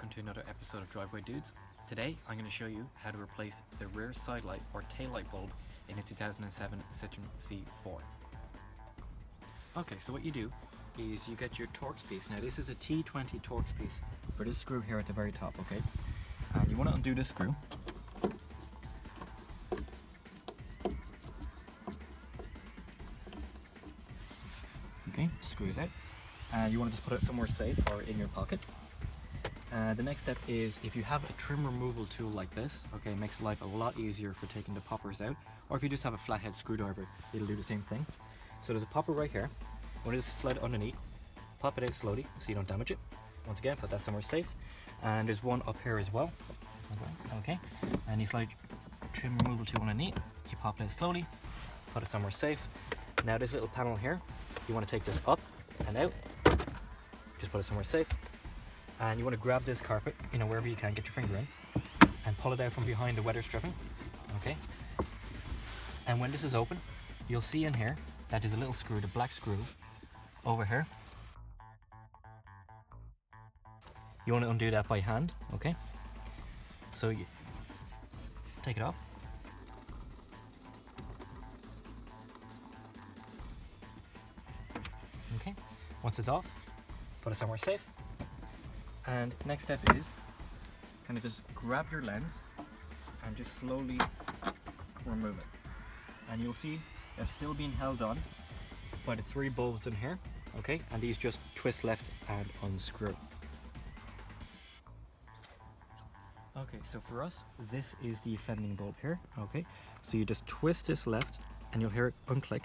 welcome to another episode of Driveway Dudes. Today I'm going to show you how to replace the rear side light or tail light bulb in a 2007 Citroen C4. Okay, so what you do is you get your Torx piece. Now this is a T20 Torx piece for this screw here at the very top, okay? And you want to undo this screw. Okay, screws out. And you want to just put it somewhere safe or in your pocket. The next step is if you have a trim removal tool like this, okay, it makes life a lot easier for taking the poppers out, or if you just have a flathead screwdriver, it'll do the same thing. So there's a popper right here. You want to just slide it underneath, pop it out slowly so you don't damage it. Once again, put that somewhere safe. And there's one up here as well. Okay, and you slide trim removal tool underneath, you pop it out slowly, put it somewhere safe. Now this little panel here, you want to take this up and out, just put it somewhere safe. And you want to grab this carpet, wherever you can, get your finger in, and pull it out from behind the weather stripping, okay? And when this is open, you'll see in here that there's a little screw, the black screw, over here. You want to undo that by hand, okay? So you take it off. Okay, once it's off, put it somewhere safe. And next step is kind of just grab your lens and just slowly remove it. And you'll see it's still being held on by the 3 bulbs in here, okay? And these just twist left and unscrew. Okay, so for us, this is the offending bulb here, okay? So you just twist this left and you'll hear it unclick,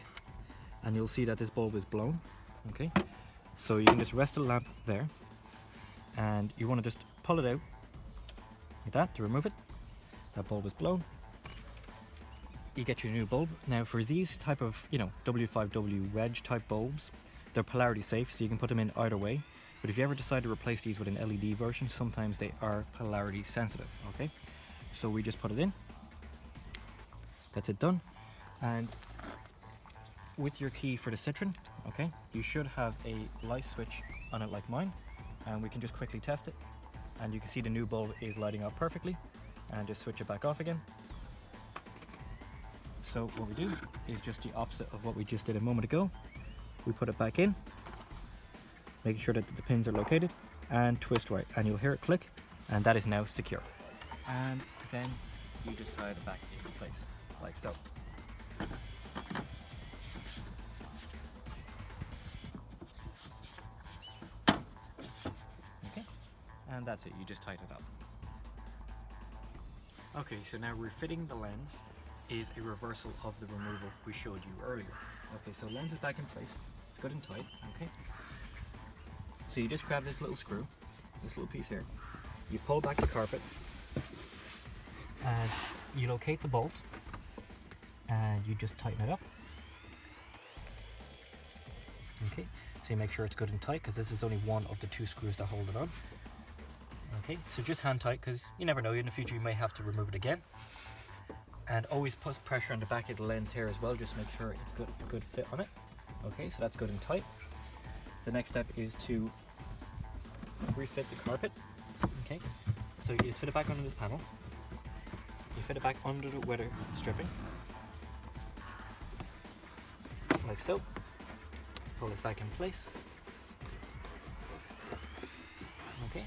and you'll see that this bulb is blown, okay? So you can just rest the lamp there, and you want to just pull it out like that to remove it. That bulb is blown. You get your new bulb. Now for these type of W5W wedge type bulbs, they're polarity safe, so you can put them in either way. But if you ever decide to replace these with an LED version, sometimes they are polarity sensitive, okay? So we just put it in. That's it done. And with your key for the Citroen, okay, you should have a light switch on it like mine. And we can just quickly test it, and you can see the new bulb is lighting up perfectly, and just switch it back off again. So what we do is just the opposite of what we just did a moment ago. We put it back in, making sure that the pins are located, and twist right, and you'll hear it click, and that is now secure. And then you just slide it back into place like so. And that's it, you just tighten it up. Okay, so now refitting the lens is a reversal of the removal we showed you earlier. Okay, so lens is back in place, it's good and tight, okay? So you just grab this little screw, this little piece here, you pull back the carpet, and you locate the bolt, and you just tighten it up. Okay, so you make sure it's good and tight, because this is only one of the 2 screws that hold it on. Okay, so just hand tight, because you never know, in the future you may have to remove it again. And always put pressure on the back of the lens here as well, just make sure it's a good fit on it. Okay, so that's good and tight. The next step is to refit the carpet. Okay, so you just fit it back under this panel. You fit it back under the weather stripping, like so. Pull it back in place. Okay.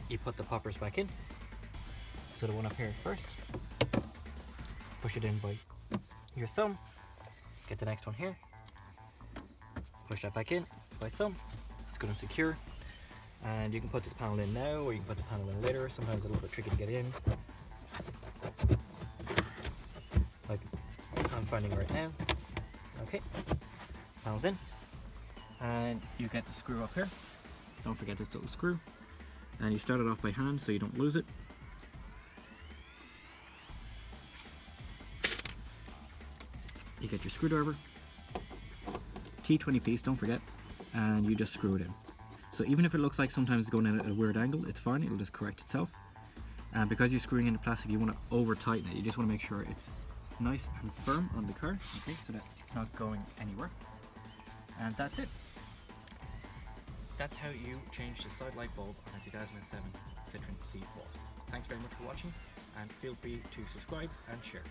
You put the poppers back in. So the one up here first. Push it in by your thumb. Get the next one here. Push that back in by thumb. It's good and secure. And you can put this panel in now, or you can put the panel in later. Sometimes it's a little bit tricky to get in. Like I'm finding right now. Okay. Panel's in. And you get the screw up here. Don't forget this little screw. And you start it off by hand so you don't lose it. You get your screwdriver, T20 piece, don't forget, and you just screw it in. So even if it looks like sometimes it's going in at a weird angle, it's fine, it'll just correct itself. And because you're screwing in the plastic, you want to over tighten it. You just want to make sure it's nice and firm on the car, okay, so that it's not going anywhere. And that's it. that's how you change the side light bulb on a 2007 Citroen C4. Thanks very much for watching, and feel free to subscribe and share.